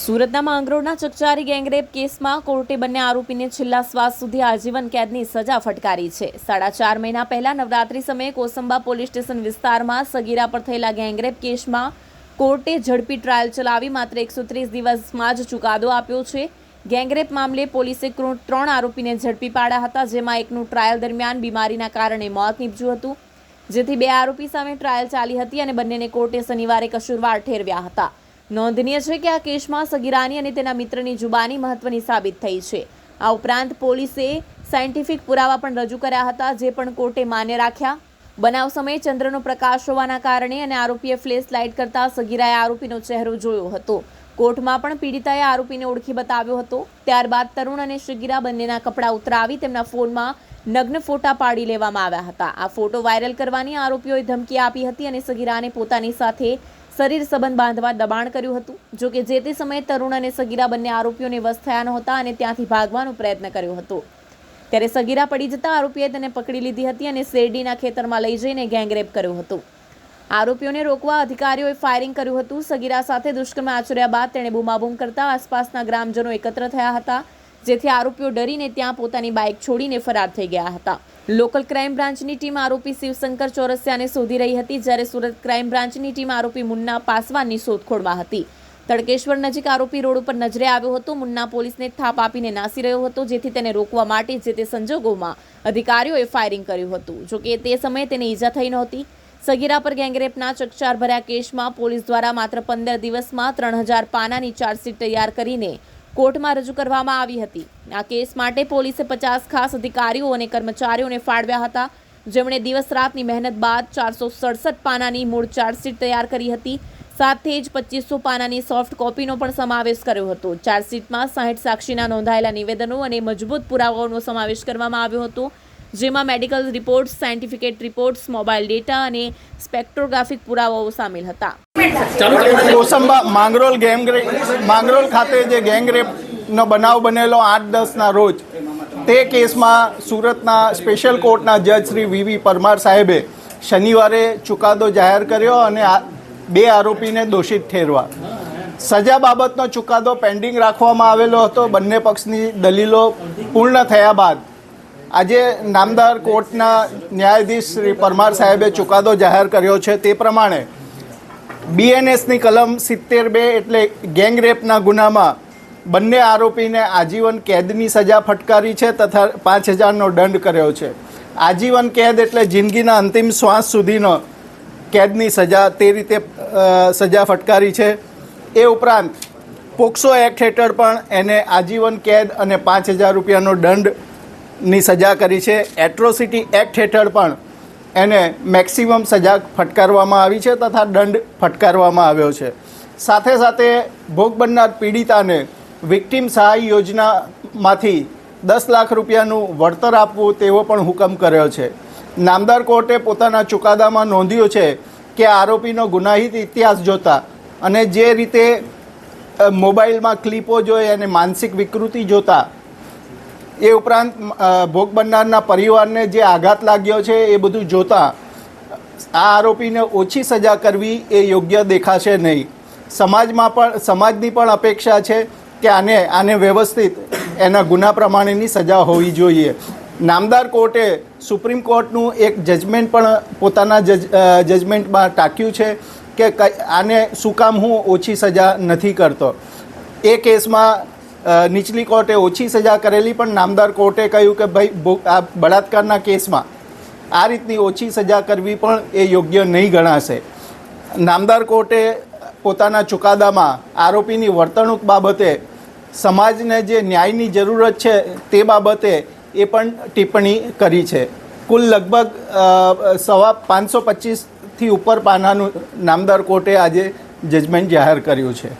સુરતના માંગરોળના ચકચારી ગેંગરેપ કેસમાં કોર્ટે બંને આરોપીને છેલ્લા શ્વાસ સુધી આજીવન કેદની સજા ફટકારી છે। 4.5 મહિના પહેલા નવરાત્રી સમયે કોસંબા પોલીસ સ્ટેશન વિસ્તારમાં સગીરા પર થયેલા ગેંગરેપ કેસમાં કોર્ટે ઝડપી ટ્રાયલ ચલાવી માત્ર 130 દિવસમાં જ ચુકાદો આપ્યો છે। ગેંગરેપ મામલે પોલીસે 3 આરોપીને ઝડપી પાડ્યા હતા, જેમાં એકનું ટ્રાયલ દરમિયાન બીમારીના કારણે મોત નીપજ્યું હતું, જેથી 2 આરોપી સામે ટ્રાયલ ચાલી હતી અને બંનેને કોર્ટે શનિવારે કસૂરવાર ઠેરવ્યા હતા। નોંધનીય છે કે આ કેસમાં સગીરાની અને તેના મિત્રની જુબાની મહત્વની સાબિત થઈ છે। આ ઉપરાંત પોલીસે સાયન્ટિફિક પુરાવા પણ રજૂ કર્યા હતા, જે પણ કોર્ટે માન્ય રાખ્યા। બનાવ સમયે ચંદ્રનો પ્રકાશ હોવાના કારણે અને આરોપીએ ફ્લેશ લાઇટ કરતા સગીરાએ આરોપીનો ચહેરો જોયો હતો। કોર્ટમાં પણ પીડિતાએ આરોપીને ઓળખી બતાવ્યો હતો। ત્યારબાદ તરુણ અને સગીરા બંનેના કપડાં ઉતરાવી તેમના ફોનમાં નગ્ન ફોટા પાડી લેવામાં આવ્યા હતા। આ ફોટો વાયરલ કરવાની આરોપીઓએ ધમકી આપી હતી અને સગીરાને પોતાની સાથે શરીર સંબંધ બાંધવા દબાણ કર્યું હતું। જો કે જે તે સમયે તરુણ અને સગીરા બંને આરોપીઓને વશ થયા નહોતા અને ત્યાંથી ભાગવાનો પ્રયત્ન કર્યો હતો। ત્યારે સગીરા પડી જતા આરોપીએ તેને પકડી લીધી હતી અને શેરડીના ખેતરમાં લઈ જઈને ગેંગરેપ કર્યો હતો। આરોપીઓને રોકવા અધિકારીઓએ ફાયરિંગ કર્યું હતું। સગીરા સાથે દુષ્કર્મ આચર્યા બાદ તેણે બૂમાબૂમ કરતા આસપાસના ગ્રામજનો એકત્ર થયા હતા, જેથી આરોપીઓ ડરીને ત્યાં પોતાની બાઇક છોડીને ફરાર થઈ ગયા હતા। લોકલ ક્રાઇમ બ્રાન્ચની ટીમ આરોપી શિવશંકર ચોરસિયાને શોધી રહી હતી, જ્યારે સુરત ક્રાઇમ બ્રાન્ચની ટીમ આરોપી મુન્ના પાસવાનની શોધખોળમાં હતી। તડકેશ્વર નજીક આરોપી રોડ ઉપર નજરે આવ્યો હતો। મુન્ના પોલીસને થાપ આપીને નાસી રહ્યો હતો, જેથી તેને રોકવા માટે જે તે સંજોગોમાં અધિકારીઓએ ફાયરિંગ કર્યું હતું। જો કે તે સમયે તેને ઈજા થઈ નહોતી। સગીરા પર ગેંગરેપના ચકચાર ભર્યા કેસમાં પોલીસ દ્વારા માત્ર 15 દિવસમાં 3000 પાનાની ચાર્જશીટ તૈયાર કરીને કોર્ટમાં રજૂ કરવામાં આવી હતી। આ કેસ માટે પોલીસે 50 ખાસ અધિકારીઓ અને કર્મચારીઓને ફાળવ્યા હતા, જેમણે દિવસ રાતની મહેનત બાદ 467 પાનાની મૂળ ચાર્જશીટ તૈયાર કરી હતી। સાથે જ 2500 પાનાની સોફ્ટ કોપીનો પણ સમાવેશ કર્યો હતો। ચાર્જશીટમાં 60 સાક્ષીના નોંધાયેલા નિવેદનો અને મજબૂત પુરાવાઓનો સમાવેશ કરવામાં આવ્યો હતો, જેમાં medical reports, scientific reports, mobile data અને સ્પેક્ટ્રોગ્રાફિક પુરાવાઓ સામેલ હતા। કોસંબા માંગરોળ ખાતે જે ગેંગરેપનો બનાવ બનેલો 8-10ના રોજ, તે કેસમાં સુરતના સ્પેશિયલ કોર્ટના જજ શ્રી વી પરમાર સાહેબે શનિવારે ચુકાદો જાહેર કર્યો અને 2 આરોપીને દોષિત ઠેરવા। સજા બાબતનો ચુકાદો પેન્ડિંગ રાખવામાં આવેલો હતો। બંને પક્ષની દલીલો પૂર્ણ થયા બાદ આજે નામદાર કોર્ટના ન્યાયાધીશ શ્રી પરમાર સાહેબે ચુકાદો જાહેર કર્યો છે। તે પ્રમાણે BNSની કલમ 72 એટલે ગેંગરેપના ગુનામાં બંને આરોપીને આજીવન કેદની સજા ફટકારી છે તથા 5000નો દંડ કર્યો છે। આજીવન કેદ એટલે જિંદગીના અંતિમ શ્વાસ સુધીનો કેદની સજા, તે રીતે સજા ફટકારી છે। એ ઉપરાંત પોક્સો એક્ટ હેઠળ પણ એને આજીવન કેદ અને 5000 રૂપિયાનો દંડની સજા કરી છે। એટ્રોસિટી એક્ટ હેઠળ પણ એને મેક્સિમમ સજા ફટકારવામાં આવી છે તથા દંડ ફટકારવામાં આવ્યો છે। સાથે સાથે ભોગ બનનાર પીડિતાને વિક્ટિમ સહાય યોજનામાંથી 10 લાખ રૂપિયાનું વળતર આપવું તેવો પણ હુકમ કર્યો છે। નામદાર કોર્ટે પોતાના ચુકાદામાં નોંધ્યું છે કે આરોપીનો ગુનાહિત ઇતિહાસ જોતા અને જે રીતે મોબાઈલમાં ક્લિપો જોઈ અને માનસિક વિકૃતિ જોતા, એ ઉપરાંત ભોગ બનનારના પરિવારને જે આઘાત લાગ્યો છે એ બધું જોતા આ આરોપીને ઓછી સજા કરવી એ યોગ્ય દેખાશે નહીં। સમાજની પણ અપેક્ષા છે કે આને વ્યવસ્થિત એના ગુના પ્રમાણેની સજા હોવી જોઈએ। નામદાર કોર્ટે સુપ્રીમ કોર્ટનું એક જજમેન્ટ પણ પોતાના જજમેન્ટમાં ટાંક્યું છે કે આને શું કામ હું ઓછી સજા નથી કરતો। એ કેસમાં નીચલી કોર્ટે ઓછી સજા કરેલી, પણ નામદાર કોર્ટે કહ્યું કે ભાઈ આ બળાત્કારના કેસમાં આ રીતની ઓછી સજા કરવી પણ એ યોગ્ય નહીં ગણાશે। નામદાર કોર્ટે પોતાના ચુકાદામાં આરોપીની વર્તણૂક બાબતે સમાજને જે ન્યાયની જરૂરત છે તે બાબતે એ પણ ટિપ્પણી કરી છે। કુલ લગભગ 525થી ઉપર પાનાનું નામદાર કોર્ટે આજે જજમેન્ટ જાહેર કર્યું છે।